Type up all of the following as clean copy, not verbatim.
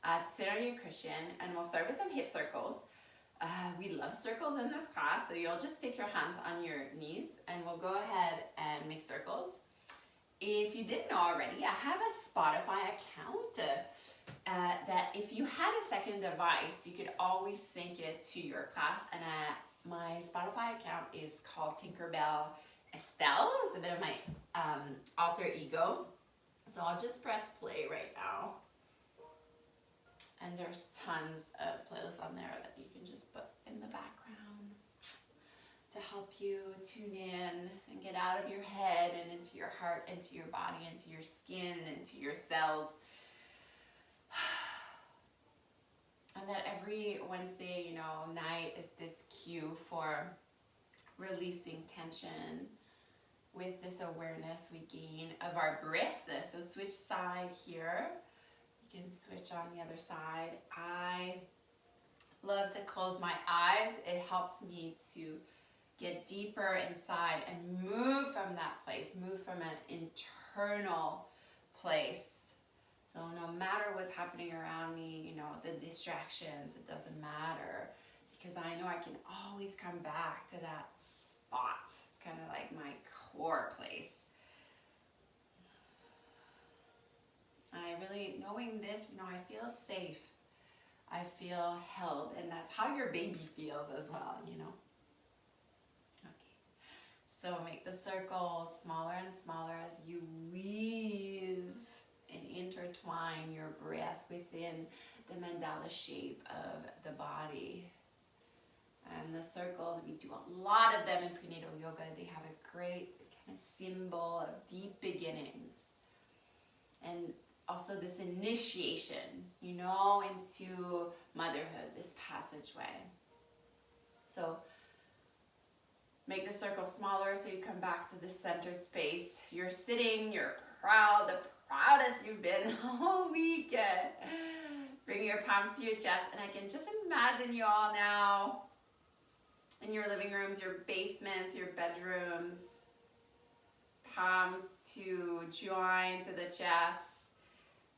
to sit on your cushion, and we'll start with some hip circles. We love circles in this class, so you'll just take your hands on your knees and we'll go ahead and make circles. If you didn't know already, I have a Spotify account that if you had a second device, you could always sync it to your class. And my Spotify account is called Tinkerbell Estelle. It's a bit of my alter ego. So I'll just press play right now. And there's tons of playlists on there that you can just put in the background to help you tune in and get out of your head and into your heart, into your body, into your skin, into your cells. And that every Wednesday, night is this cue for releasing tension with this awareness we gain of our breath. So switch side here. You can switch on the other side. I love to close my eyes. It helps me to get deeper inside and move from that place, move from an internal place. So no matter what's happening around me, the distractions, it doesn't matter, because I know I can always come back to that spot. It's kind of like my core place. And I really, knowing this, I feel safe. I feel held, and that's how your baby feels as well, Okay, so make the circle smaller and smaller as you weave and intertwine your breath within the mandala shape of the body. And the circles, we do a lot of them in prenatal yoga. They have a great kind of symbol of deep beginnings. And also this initiation, into motherhood, this passageway. So make the circle smaller so you come back to the center space. You're sitting, you're proud, the proudest you've been all week. Bring your palms to your chest, and I can just imagine you all now in your living rooms, your basements, your bedrooms. Palms to join to the chest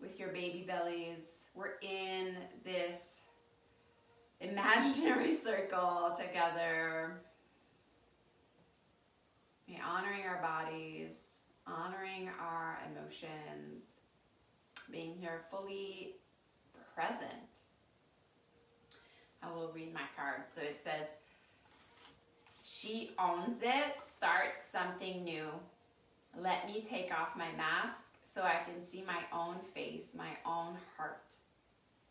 with your baby bellies. We're in this imaginary circle together. Honoring our bodies, honoring our emotions, being here fully present. I will read my card. So it says, she owns it, starts something new. Let me take off my mask so I can see my own face, my own heart.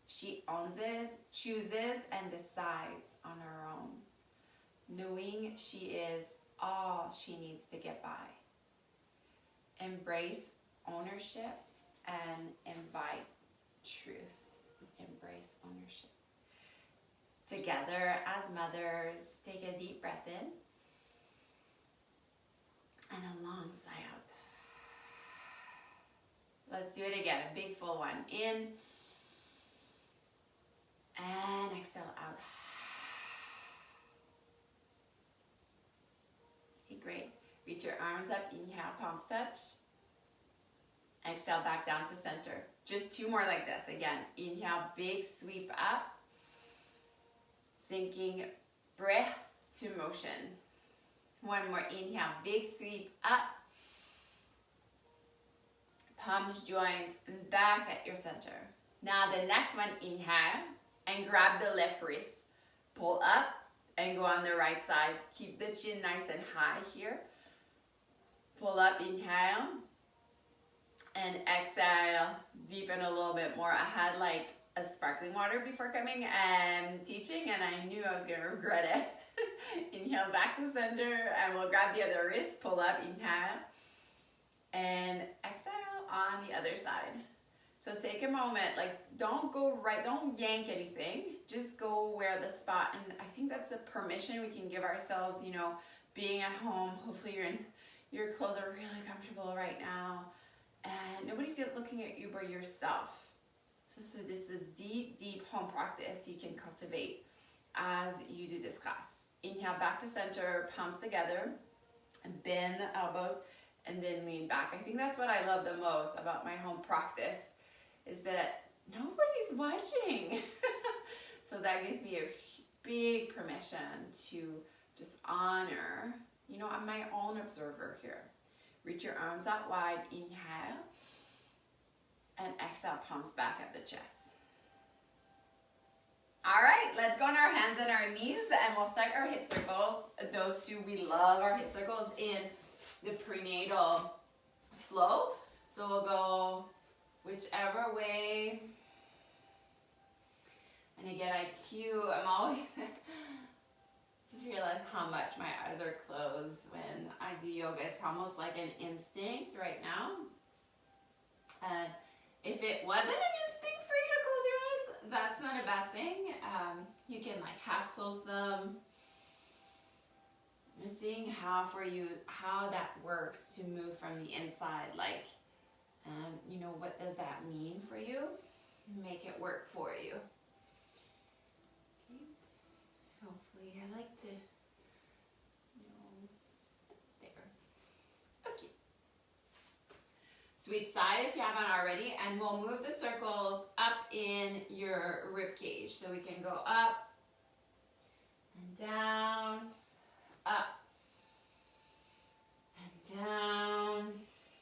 She owns it, chooses, and decides on her own, knowing she is all she needs to get by. Embrace ownership and invite truth. Embrace ownership. Together as mothers, take a deep breath in and a long sigh out. Let's do it again, a big full one. In and exhale out. Okay, great. Reach your arms up, inhale, palms touch. Exhale back down to center. Just two more like this. Again, inhale, big sweep up. Sinking breath to motion. One more, inhale, big sweep up. Palms joins and back at your center. Now the next one, inhale and grab the left wrist. Pull up and go on the right side. Keep the chin nice and high here. Pull up, inhale. And exhale, deepen a little bit more. I had like a sparkling water before coming and teaching, and I knew I was gonna regret it. Inhale back to center, and we'll grab the other wrist, pull up, inhale, and exhale on the other side. So take a moment, don't go right, don't yank anything, just go where the spot, and I think that's the permission we can give ourselves, being at home. Hopefully your clothes are really comfortable right now, and nobody's looking at you but yourself. So this is a deep, deep home practice you can cultivate as you do this class. Inhale back to center, palms together, and bend the elbows, and then lean back. I think that's what I love the most about my home practice, is that nobody's watching stretching. So that gives me a big permission to just honor, you know, I'm my own observer here. Reach your arms out wide, inhale, and exhale, palms back at the chest. All right, let's go on our hands and our knees, and we'll start our hip circles. Those two, we love our hip circles in the prenatal flow. So we'll go whichever way. And again, I'm always, just realize how much my eyes are closed when I do yoga. It's almost like an instinct right now. If it wasn't an instinct for you to close your eyes, that's not a bad thing. You can like half close them. And seeing how for you, how that works to move from the inside. Like, you know, what does that mean for you? Make it work for you. Okay. Hopefully, I like to, there. Okay. Switch side if you haven't already, and we'll move the circles up in your rib cage. So we can go up and down, up and down,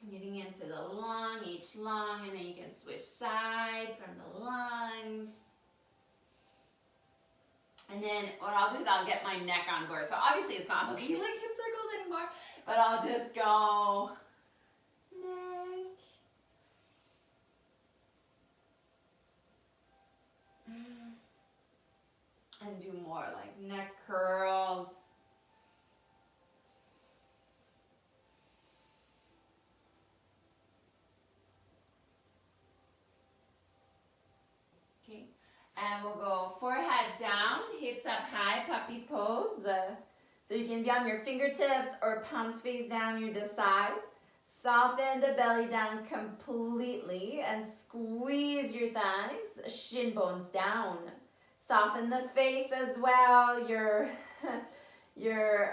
getting into the lung, each lung, and then you can switch side from the lungs. And then what I'll do is I'll get my neck on board. So obviously it's not looking like hip circles anymore, but I'll just go neck. And do more like neck curls. Okay, and we'll go forehead down, hips up high, puppy pose. So you can be on your fingertips or palms face down, you decide. Soften the belly down completely and squeeze your thighs, shin bones down. Soften the face as well. Your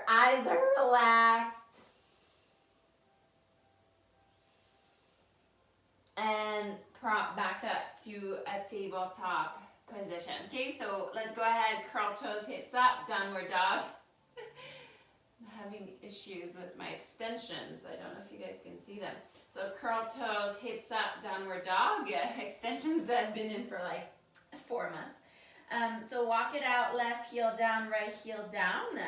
eyes are relaxed. And prop back up to a tabletop position. Okay, so let's go ahead, curl toes, hips up, downward dog. I'm having issues with my extensions. I don't know if you guys can see them. So curl toes, hips up, downward dog. Extensions that have been in for like 4 months. So walk it out, left heel down, right heel down.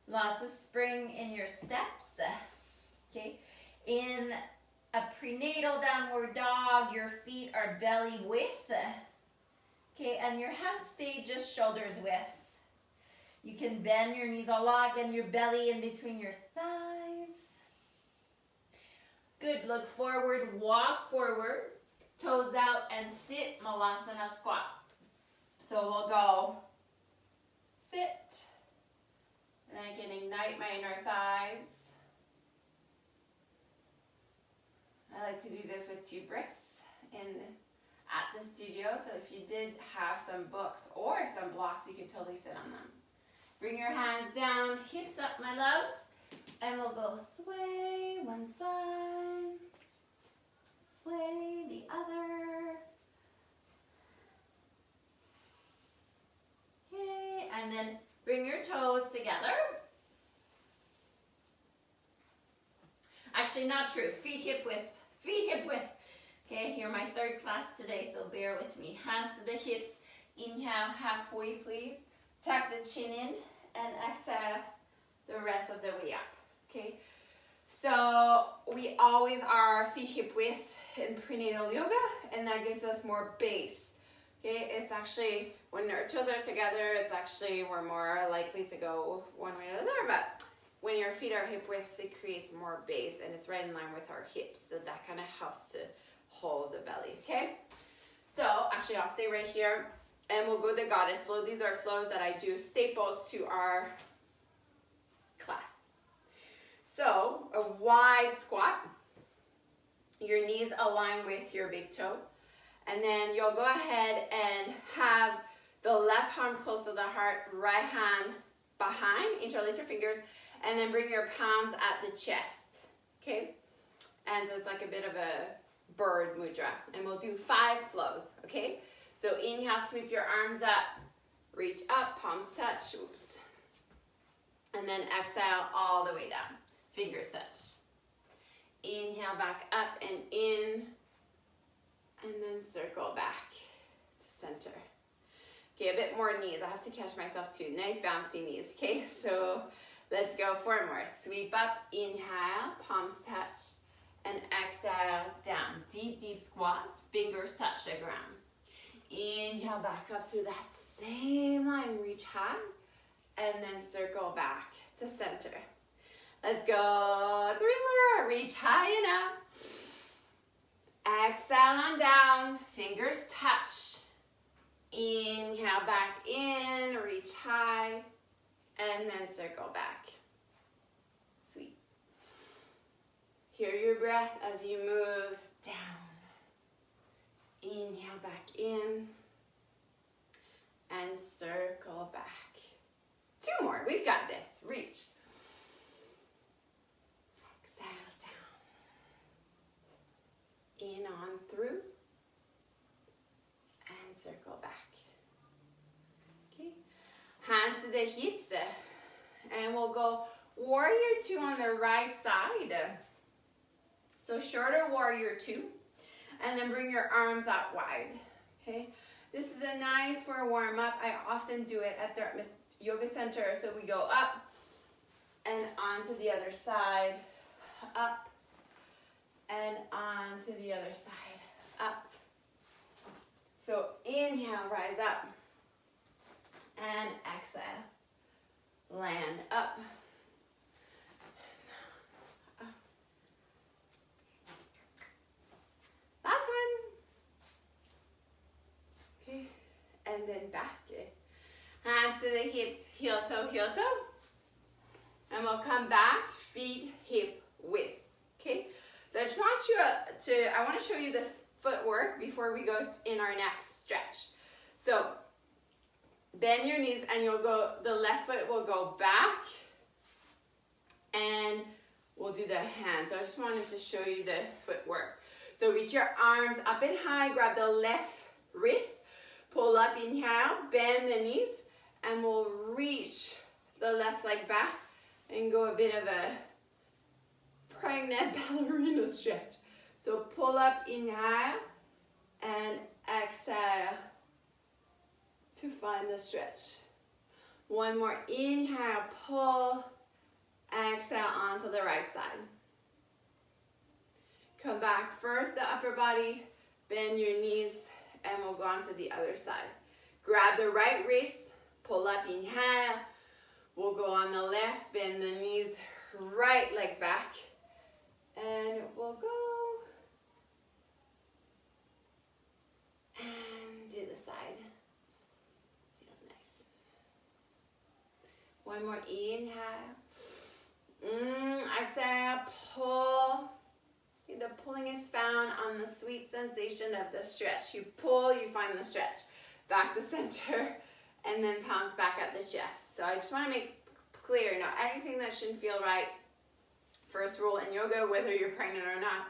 Lots of spring in your steps. Okay, in a prenatal downward dog, your feet are belly width. Okay, and your hands stay just shoulders width. You can bend your knees a lot, and your belly in between your thighs. Good, look forward, walk forward. Toes out and sit, Malasana squat. So we'll go sit, and I can ignite my inner thighs. I like to do this with 2 bricks at the studio. So if you did have some books or some blocks, you could totally sit on them. Bring your hands down, hips up, my loves, and we'll go sway one side. Sway the other. Okay, and then bring your toes together. Actually, not true. Feet hip width. Feet hip width. Okay, you're my 3rd class today, so bear with me. Hands to the hips. Inhale halfway, please. Tuck the chin in and exhale the rest of the way up. Okay, so we always are feet hip width in prenatal yoga, and that gives us more base. Okay, it's actually when our toes are together, it's actually we're more likely to go one way or the other, but when your feet are hip width, it creates more base, and it's right in line with our hips, so that kind of helps to hold the belly. Okay, so actually I'll stay right here, and we'll go the goddess flow. These are flows that I do staples to our class. So a wide squat. Your knees align with your big toe. And then you'll go ahead and have the left hand close to the heart, right hand behind, interlace your fingers, and then bring your palms at the chest. Okay? And so it's like a bit of a bird mudra. And we'll do 5 flows, okay? So inhale, sweep your arms up, reach up, palms touch, oops. And then exhale all the way down, fingers touch. Inhale back up and in, and then circle back to center. Okay, a bit more knees. I have to catch myself too. Nice bouncy knees, okay? So let's go 4 more. Sweep up, inhale, palms touch, and exhale down. Deep, deep squat, fingers touch the ground. Inhale back up through that same line, reach high, and then circle back to center. Let's go 3 more, reach high and up. Exhale on down, fingers touch. Inhale back in, reach high, and then circle back. Sweet. Hear your breath as you move down. Inhale back in, and circle back. 2 more, we've got this, reach. Exhale down. In on through, and circle back. Okay, hands to the hips, and we'll go warrior 2 on the right side. So shorter warrior 2, and then bring your arms out wide. Okay, this is a nice for a warm up. I often do it at Dartmouth Yoga Center. So we go up and onto the other side, up and onto the other side, up. So inhale, rise up, and exhale, land up. Last one. Okay, and then back. Hands to the hips, heel toe, and we'll come back, feet hip width. Okay, so I want to show you the footwork before we go in our next stretch. So bend your knees, and you'll go. The left foot will go back, and we'll do the hands. So I just wanted to show you the footwork. So reach your arms up and high, grab the left wrist, pull up, inhale, bend the knees, and we'll reach the left leg back and go a bit of a pregnant ballerina stretch. So pull up, inhale, and exhale to find the stretch. 1 more, inhale, pull, exhale onto the right side. Come back first, the upper body, bend your knees, and we'll go on to the other side. Grab the right wrist, pull up, inhale. We'll go on the left, bend the knees, right leg back, and we'll go and do the side. Feels nice. 1 more, inhale. Exhale, pull. The pulling is found on the sweet sensation of the stretch. You pull, you find the stretch. Back to center, and then palms back at the chest. So I just want to make clear, anything that shouldn't feel right, first rule in yoga, whether you're pregnant or not,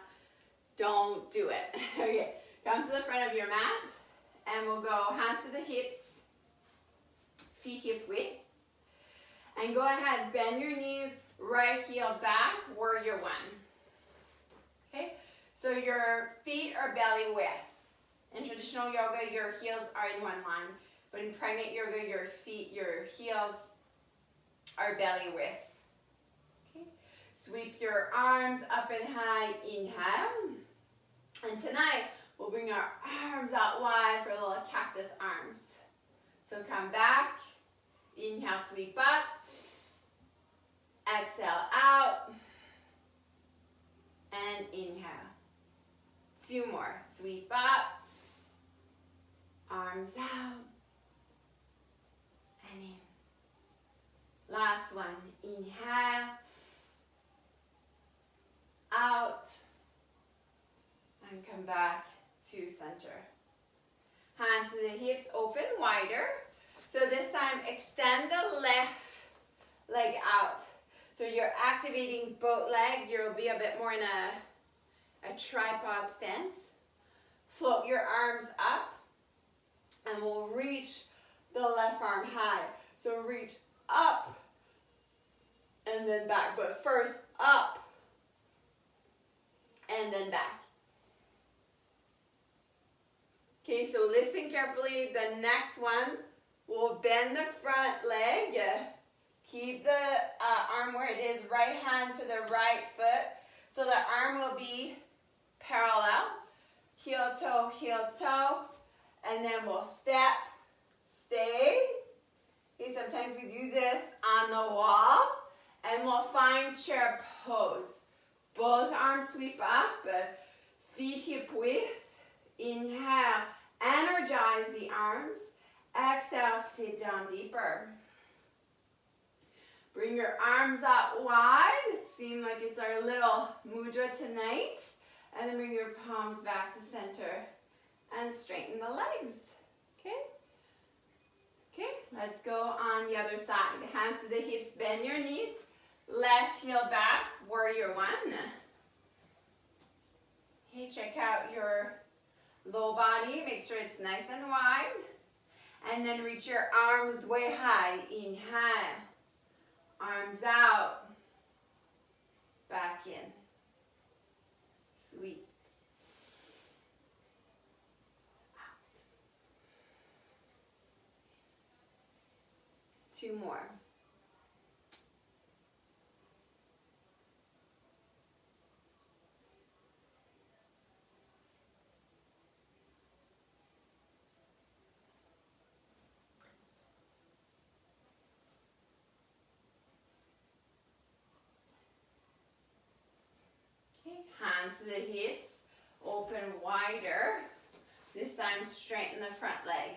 don't do it. Okay, come to the front of your mat, and we'll go hands to the hips, feet hip width, and go ahead, bend your knees, right heel back, warrior 1. Okay, so your feet are belly width. In traditional yoga, your heels are in one line, but in pregnant yoga, your heels are belly width. Okay, sweep your arms up and high, inhale. And tonight, we'll bring our arms out wide for little cactus arms. So come back, inhale, sweep up, exhale out, and inhale. 2 more. Sweep up, arms out, and in. Last one. Inhale, out, and come back to center. Hands to the hips, open wider. So this time, extend the left leg out. So you're activating both legs. You'll be a bit more in a tripod stance. Float your arms up and we'll reach the left arm high. So reach up and then back, but first up and then back. Okay, so listen carefully. The next one, we'll bend the front leg. Keep the arm where it is, right hand to the right foot. So the arm will be parallel. Heel toe, and then we'll step, stay. Okay, sometimes we do this on the wall, and we'll find chair pose. Both arms sweep up, feet hip width. Inhale, energize the arms. Exhale, sit down deeper. Bring your arms out wide. It seems like it's our little mudra tonight. And then bring your palms back to center and straighten the legs. Okay? Okay, let's go on the other side. Hands to the hips, bend your knees. Left heel back, warrior one. Okay, check out your low body. Make sure it's nice and wide. And then reach your arms way high. Inhale. Arms out. Back in. Sweet. Out. 2 more. Hands to the hips, open wider. This time straighten the front leg.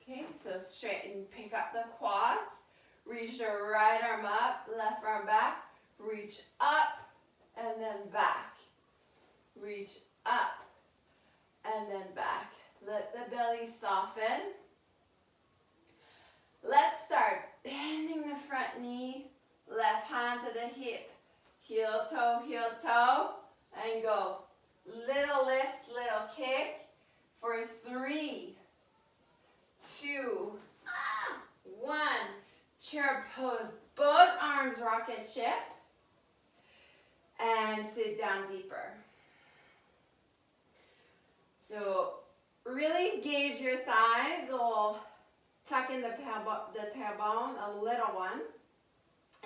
Okay, so straighten, pick up the quads. Reach the right arm up, left arm back. Reach up and then back. Reach up and then back. Let the belly soften. Let's start bending the front knee, left hand to the hip. Heel toe, and go. Little lifts, little kick. For 3, 2, 1. Chair pose. Both arms rocket ship. And sit down deeper. So really gauge your thighs. We'll tuck in the tailbone, a little one.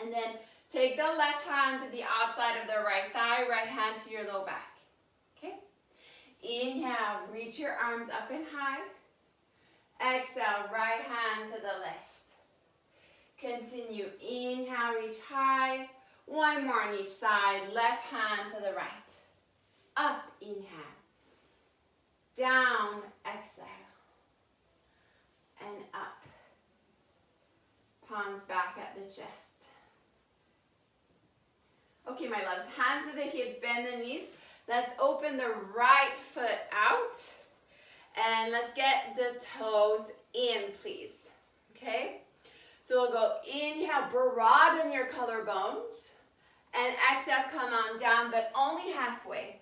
And then take the left hand to the outside of the right thigh, right hand to your low back. Okay? Inhale, reach your arms up and high. Exhale, right hand to the left. Continue. Inhale, reach high. 1 more on each side. Left hand to the right. Up, inhale. Down, exhale. And up. Palms back at the chest. Okay, my loves, hands to the hips, bend the knees. Let's open the right foot out. And let's get the toes in, please. Okay? So we'll go inhale, broaden your collarbones. And exhale, come on down, but only halfway.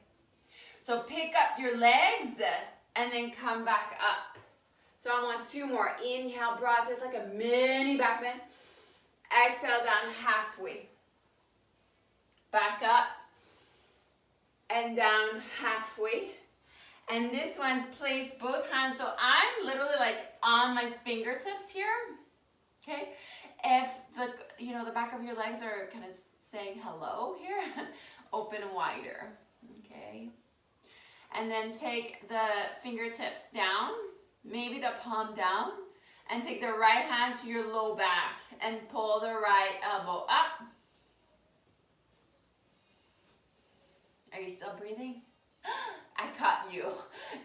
So pick up your legs and then come back up. So I want 2 more. Inhale, broad, so it's like a mini back bend. Exhale, down halfway. Back up and down halfway. And this one, place both hands. So I'm literally like on my fingertips here. Okay. If the back of your legs are kind of saying hello here, open wider. Okay. And then take the fingertips down, maybe the palm down, and take the right hand to your low back and pull the right elbow up. Are you still breathing? I caught you.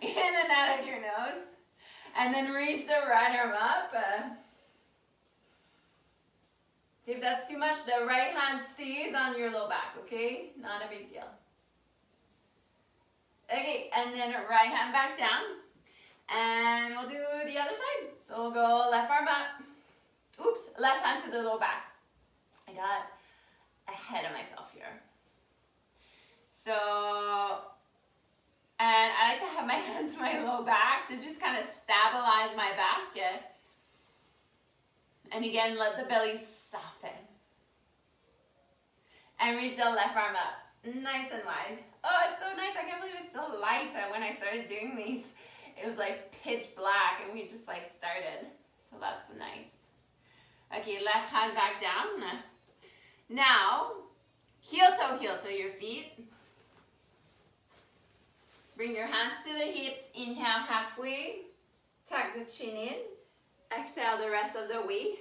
In and out of your nose. And then reach the right arm up. If that's too much, the right hand stays on your low back, okay? Not a big deal. Okay, and then right hand back down. And we'll do the other side. So we'll go left arm up. Oops, left hand to the low back. I got ahead of myself here. So, and I like to have my hands on my low back to just kind of stabilize my back. And again, let the belly soften. And reach the left arm up, nice and wide. Oh, it's so nice. I can't believe it's so light. When I started doing these, it was like pitch black and we just like started. So that's nice. Okay, left hand back down. Now, heel toe your feet. Bring your hands to the hips. Inhale halfway. Tuck the chin in. Exhale the rest of the way.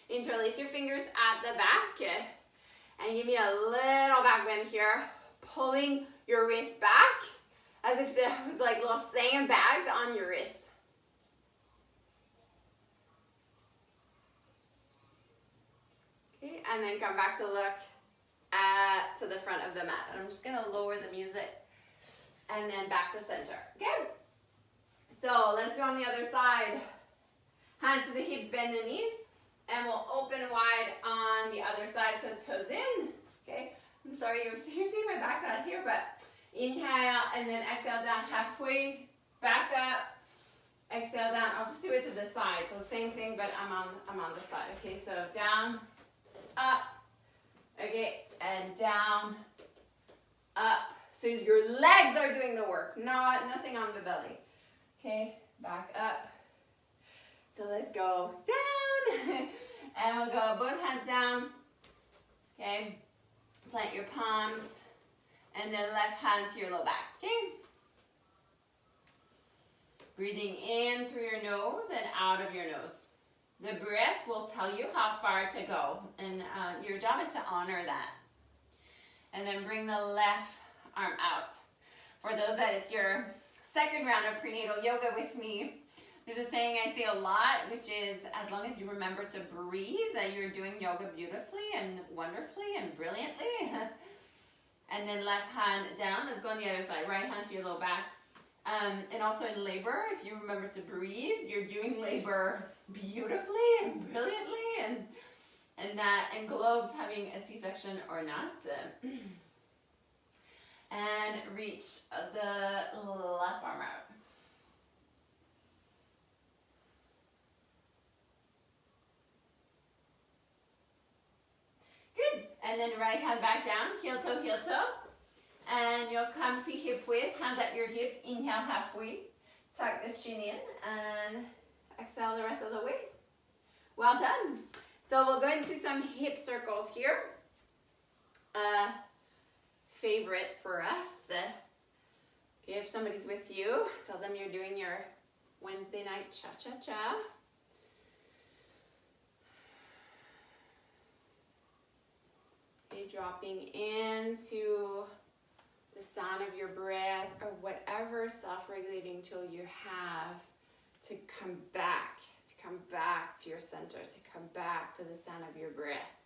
Interlace your fingers at the back. And give me a little back bend here. Pulling your wrist back as if there was like little sandbags on your wrist. Okay, and then come back to look to the front of the mat. And I'm just gonna lower the music and then back to center. Okay, so let's do on the other side. Hands to the hips, bend the knees, and we'll open wide on the other side, so toes in. Okay, I'm sorry, you're seeing my backside here, but inhale and then exhale down halfway, back up, exhale down. I'll just do it to the side, so same thing, but I'm on the side. Okay, so down, up, okay, and down, up. So your legs are doing the work, nothing on the belly. Okay, back up. So let's go down, and we'll go both hands down. Okay, plant your palms, and then left hand to your low back. Okay, breathing in through your nose and out of your nose. The breath will tell you how far to go, and your job is to honor that. And then bring the left arm out. For those that it's your second round of prenatal yoga with me, there's a saying I say a lot, which is, as long as you remember to breathe, that you're doing yoga beautifully and wonderfully and brilliantly. And then left hand down. Let's go on the other side. Right hand to your low back. And also in labor, if you remember to breathe, you're doing labor beautifully and brilliantly, and that englobes having a C-section or not. And reach the left arm out. Good. And then right hand back down, heel toe. And your comfy hip width, hands at your hips, inhale halfway. Tuck the chin in and exhale the rest of the way. Well done. So we'll go into some hip circles here. Favorite for us. If somebody's with you, tell them you're doing your Wednesday night cha-cha-cha. Okay, dropping into the sound of your breath or whatever self-regulating tool you have to come back to your center, to come back to the sound of your breath.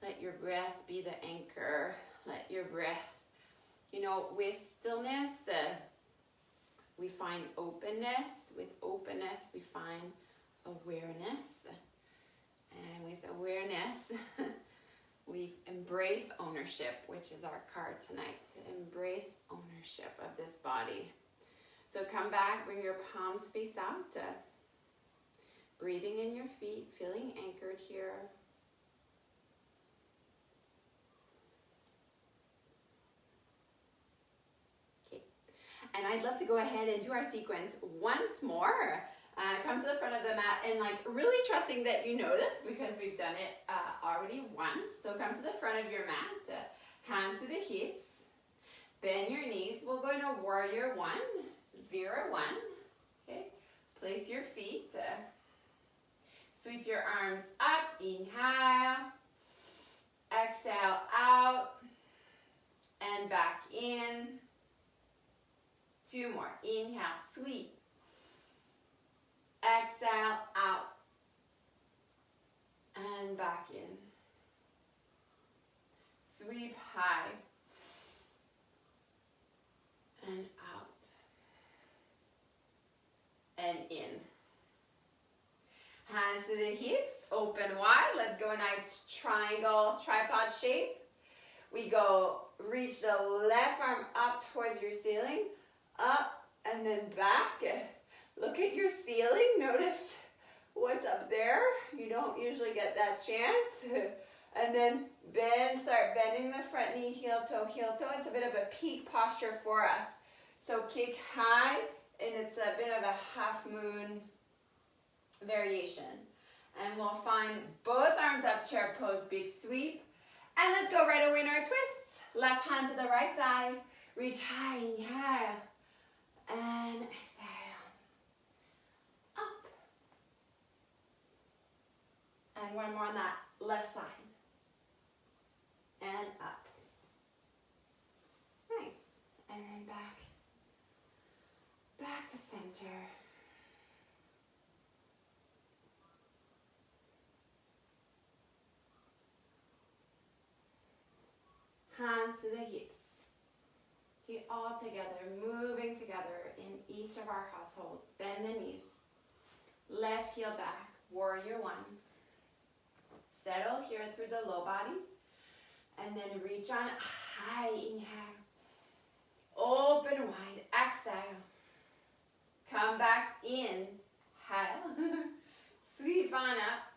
Let your breath be the anchor. Let your breath, with stillness, we find openness. With openness, we find awareness. And with awareness, we embrace ownership, which is our card tonight. To embrace ownership of this body. So come back, bring your palms face out. Breathing in your feet, feeling anchored here. And I'd love to go ahead and do our sequence once more. Come to the front of the mat and really trusting that you know this because we've done it already once. So come to the front of your mat, hands to the hips, bend your knees. We'll go into warrior one, Vera one. Okay, place your feet, sweep your arms up, inhale, exhale out, and back in. Two more. Inhale, sweep. Exhale, out. And back in. Sweep high. And out. And in. Hands to the hips, open wide. Let's go in a triangle, tripod shape. We go, reach the left arm up towards your ceiling, up and then back. Look at your ceiling, notice what's up there. You don't usually get that chance. And then bend, start bending the front knee, heel toe, heel toe. It's a bit of a peak posture for us. So kick high, and it's a bit of a half moon variation. And we'll find both arms up, chair pose, big sweep. And let's go right away in our twists. Left hand to the right thigh. Reach high, inhale. And exhale. Up. And one more on that left side. And up. Nice. And then back. Back to center. Hands to the hips. Okay, all together, moving together in each of our households. Bend the knees. Left heel back, warrior one. Settle here through the low body. And then reach on high, inhale. Open wide, exhale. Come back in, inhale. Sweep on up.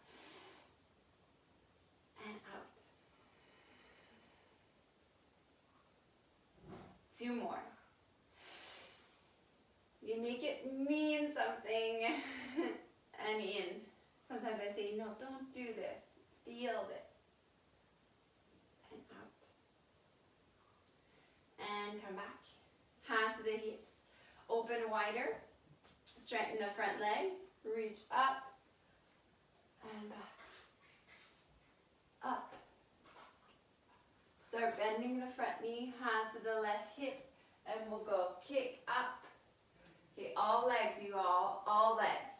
And out. 2 more. You make it mean something. And in. Sometimes I say, no, don't do this. Feel this. And out. And come back. Hands to the hips. Open wider. Straighten the front leg. Reach up. And back. Up. Start bending the front knee, hands to the left hip, and we'll go kick up. Okay, all legs, you all legs.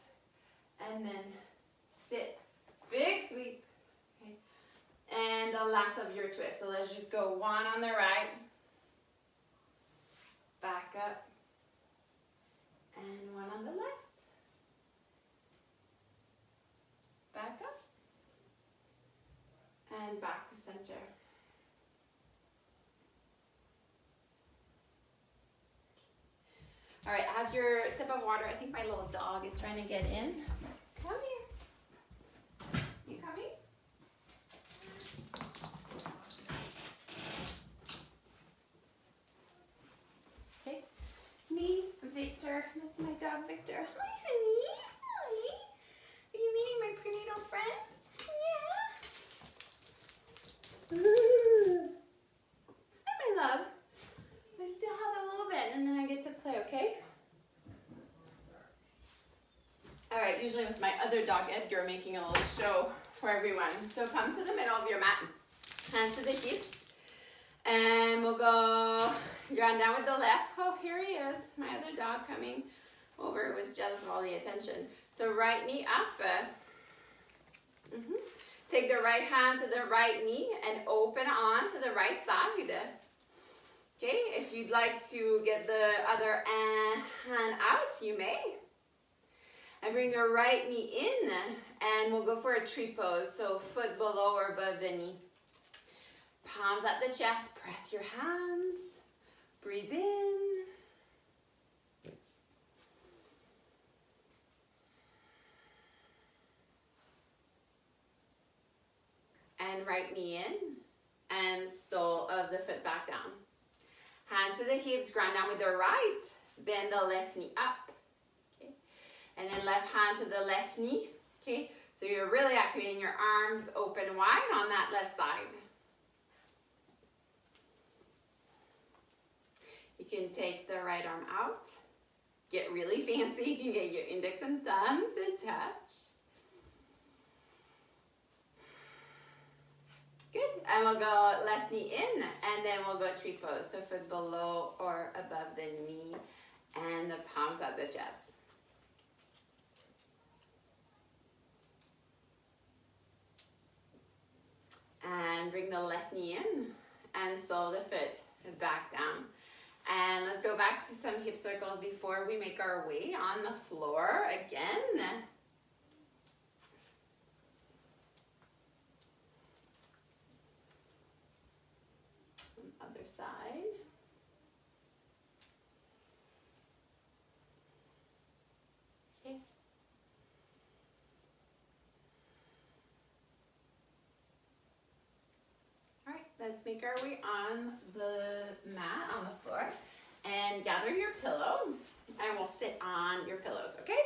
And then sit. Big sweep. Okay. And the last of your twist. So let's just go one on the right. Back up. And one on the left. Back up. And back to center. All right, have your sip of water. I think my little dog is trying to get in. Come here. You coming? Okay. Me, Victor. That's my dog, Victor. Hi, honey. Hi. Are you meeting my prenatal friends? Yeah. Ooh. Hi, my love. I still have a little bit, and then I get to play, okay? All right, usually with my other dog, Edgar, making a little show for everyone. So come to the middle of your mat, hands to the hips, and we'll go ground down with the left. Oh, here he is, my other dog coming over, was jealous of all the attention. So right knee up. Take the right hand to the right knee and open on to the right side. Okay, if you'd like to get the other hand out, you may. And bring the right knee in, and we'll go for a tree pose. So foot below or above the knee. Palms at the chest, press your hands. Breathe in. And right knee in, and sole of the foot back down. Hands to the hips, ground down with the right. Bend the left knee up. Okay. And then left hand to the left knee. Okay. So you're really activating your arms open wide on that left side. You can take the right arm out. Get really fancy. You can get your index and thumbs to touch. Good, and we'll go left knee in, and then we'll go tree pose. So foot below or above the knee, and the palms at the chest. And bring the left knee in, and sole the foot back down. And let's go back to some hip circles before we make our way on the floor again. let's make our way on the mat, on the floor, and gather your pillow, and we'll sit on your pillows, okay?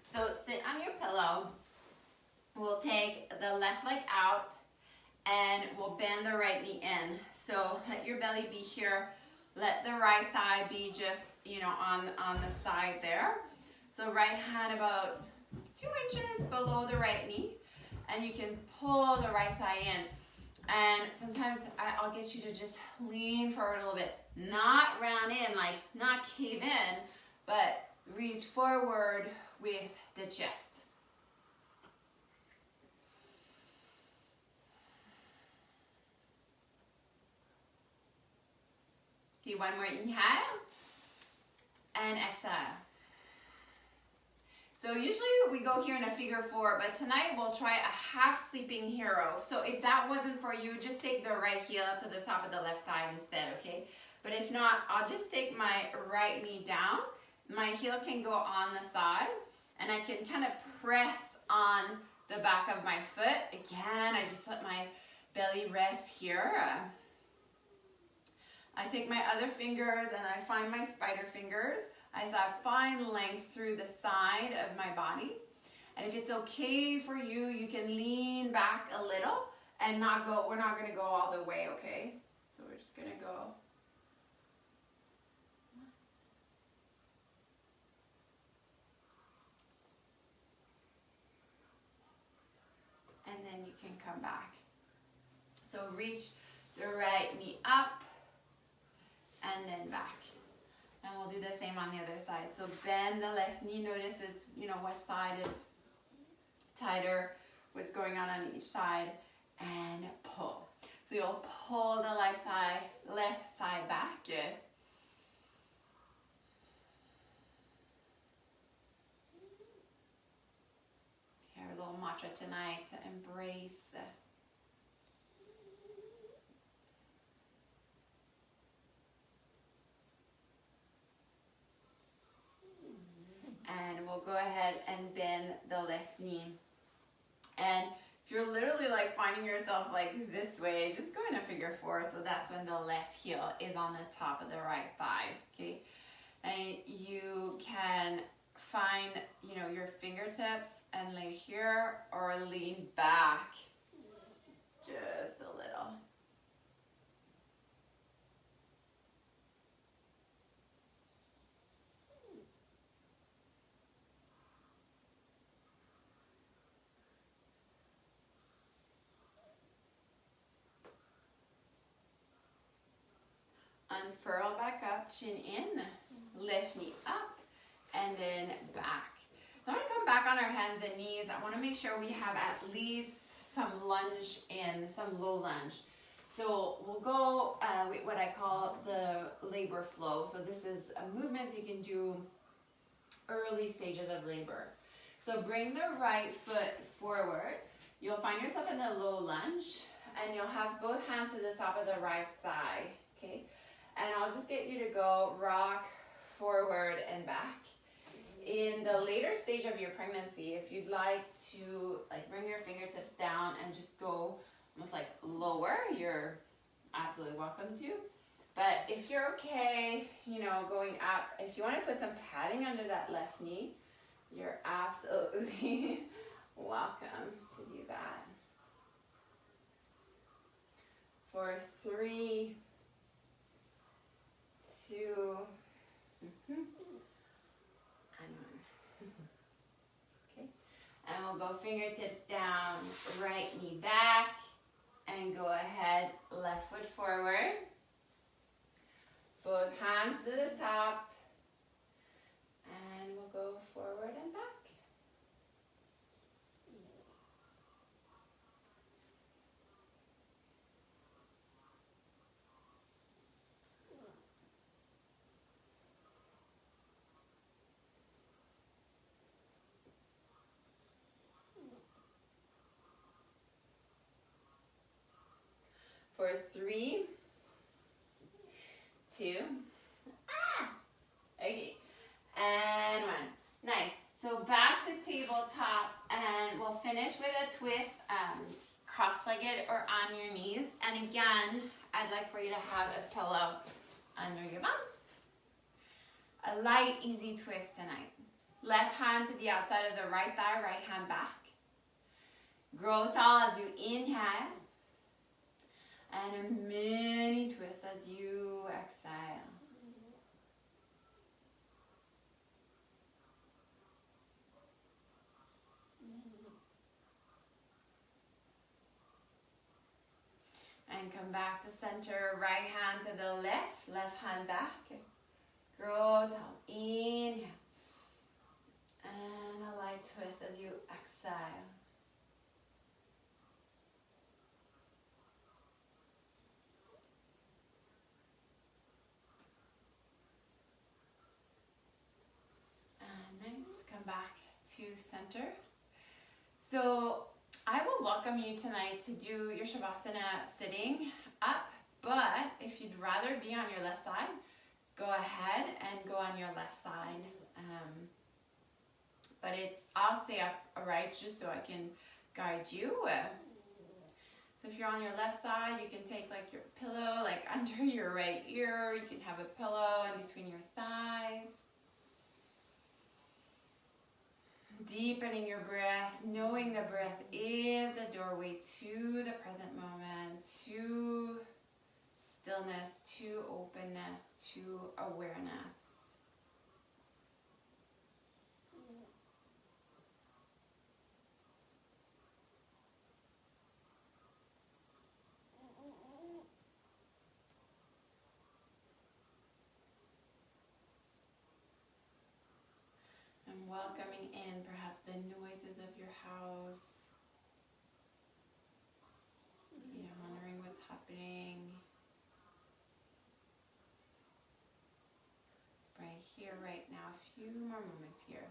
So sit on your pillow. We'll take the left leg out, and we'll bend the right knee in. So let your belly be here. Let the right thigh be just, on the side there. So right hand about 2 inches below the right knee, and you can pull the right thigh in. And sometimes I'll get you to just lean forward a little bit, not round in, like not cave in, but reach forward with the chest. Okay, one more inhale and exhale. So usually we go here in a figure 4, but tonight we'll try a half sleeping hero. So if that wasn't for you, just take the right heel to the top of the left thigh instead, okay? But if not, I'll just take my right knee down. My heel can go on the side, and I can kind of press on the back of my foot. Again, I just let my belly rest here. I take my other fingers and I find my spider fingers as I find length through the side of my body. And if it's okay for you, you can lean back a little and we're not gonna go all the way, okay? So we're just gonna go. And then you can come back. So reach the right knee up and then back. And we'll do the same on the other side. So bend the left knee. Notice which side is tighter, what's going on each side, and pull. So you'll pull the left thigh back. Good. Here, a little mantra tonight to embrace. And we'll go ahead and bend the left knee. And if you're literally like finding yourself like this way, just go in a figure 4. So that's when the left heel is on the top of the right thigh, okay? And you can find, your fingertips and lay here or lean back just a little. Unfurl back up, chin in, left knee up, and then back. So I want to come back on our hands and knees. I want to make sure we have at least some lunge in, some low lunge. So we'll go with what I call the labor flow. So this is movements you can do early stages of labor. So bring the right foot forward. You'll find yourself in the low lunge, and you'll have both hands to the top of the right thigh, okay? And I'll just get you to go rock forward and back. In the later stage of your pregnancy, if you'd like to bring your fingertips down and just go almost like lower, you're absolutely welcome to. But if you're okay, going up, if you want to put some padding under that left knee, you're absolutely welcome to do that. For 3, 2, and 1. Okay, and we'll go fingertips down, right knee back, and go ahead, left foot forward. Both hands to the top, and we'll go forward and back. For 3, 2, okay, and 1. Nice. So back to tabletop, and we'll finish with a twist, cross-legged or on your knees. And again, I'd like for you to have a pillow under your bum. A light, easy twist tonight. Left hand to the outside of the right thigh, right hand back. Grow tall as you inhale. And a mini twist as you exhale. And come back to center, right hand to the left hand back. Grow tall, inhale. And a light twist as you exhale. And nice, come back to center. So I will welcome you tonight to do your Shavasana sitting up, but if you'd rather be on your left side, go ahead and go on your left side. But I'll stay upright just so I can guide you. So if you're on your left side, you can take like your pillow like under your right ear. You can have a pillow in between your thighs. Deepening your breath, knowing the breath is the doorway to the present moment, to stillness, to openness, to awareness. And welcoming in perhaps the noises of your house. Honoring what's happening right here, right now. A few more moments here.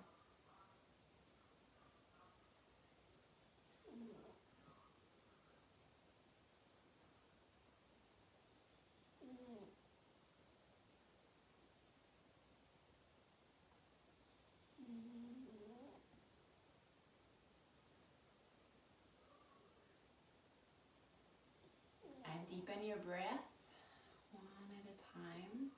And deepen your breath one at a time.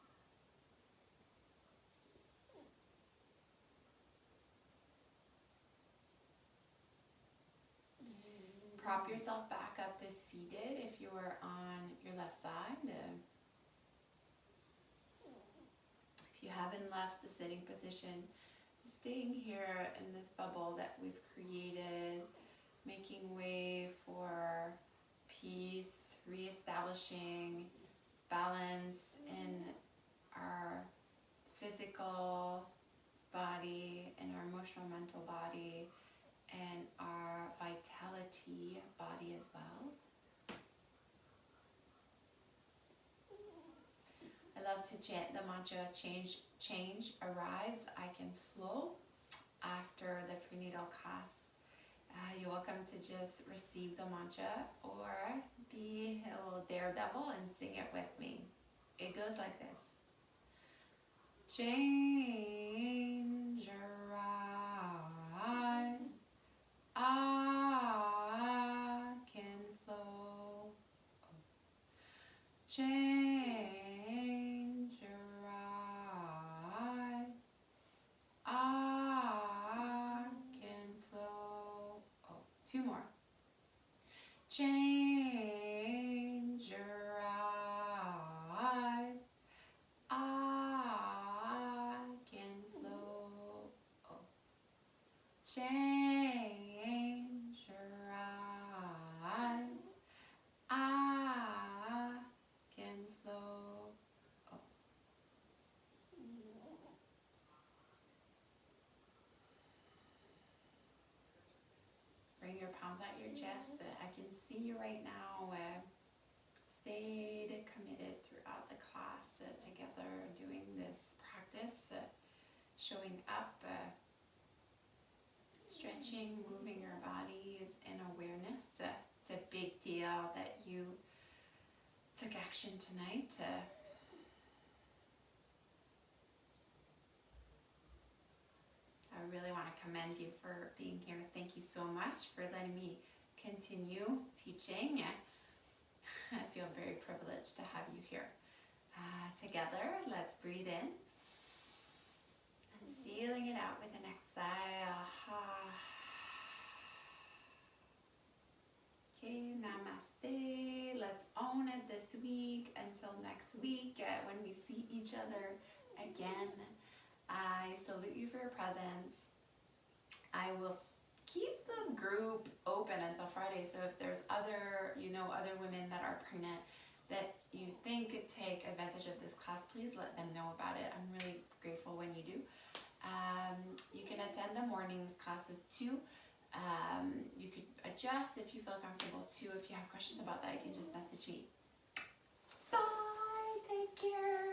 Prop yourself back up to seated if you are on your left side. If you haven't left the sitting position, just staying here in this bubble that we've created, making way for peace, reestablishing balance in our physical body, in our emotional mental body, and our vitality body as well. I love to chant the mantra, change arrives, I can flow, after the prenatal class. You're welcome to just receive the mantra or be a little daredevil and sing it with me. It goes like this. Change arrives, I can flow. Change arrives, I can flow. Two more. Change arrives, I can flow. Change arrives, I can flow. Bring your palms at your chest. I can see you right now. Stayed committed throughout the class together, doing this practice, showing up, stretching, moving your bodies in awareness. It's a big deal that you took action tonight. I really want to commend you for being here. Thank you so much for letting me continue teaching. I feel very privileged to have you here. Together, let's breathe in and sealing it out with an exhale. Okay, namaste. Let's own it this week. Until next week, when we see each other again, I salute you for your presence. I will keep the group open until Friday. So if there's other women that are pregnant that you think could take advantage of this class, please let them know about it. I'm really grateful when you do. You can attend the mornings classes too. You could adjust if you feel comfortable too. If you have questions about that, you can just message me. Bye, take care.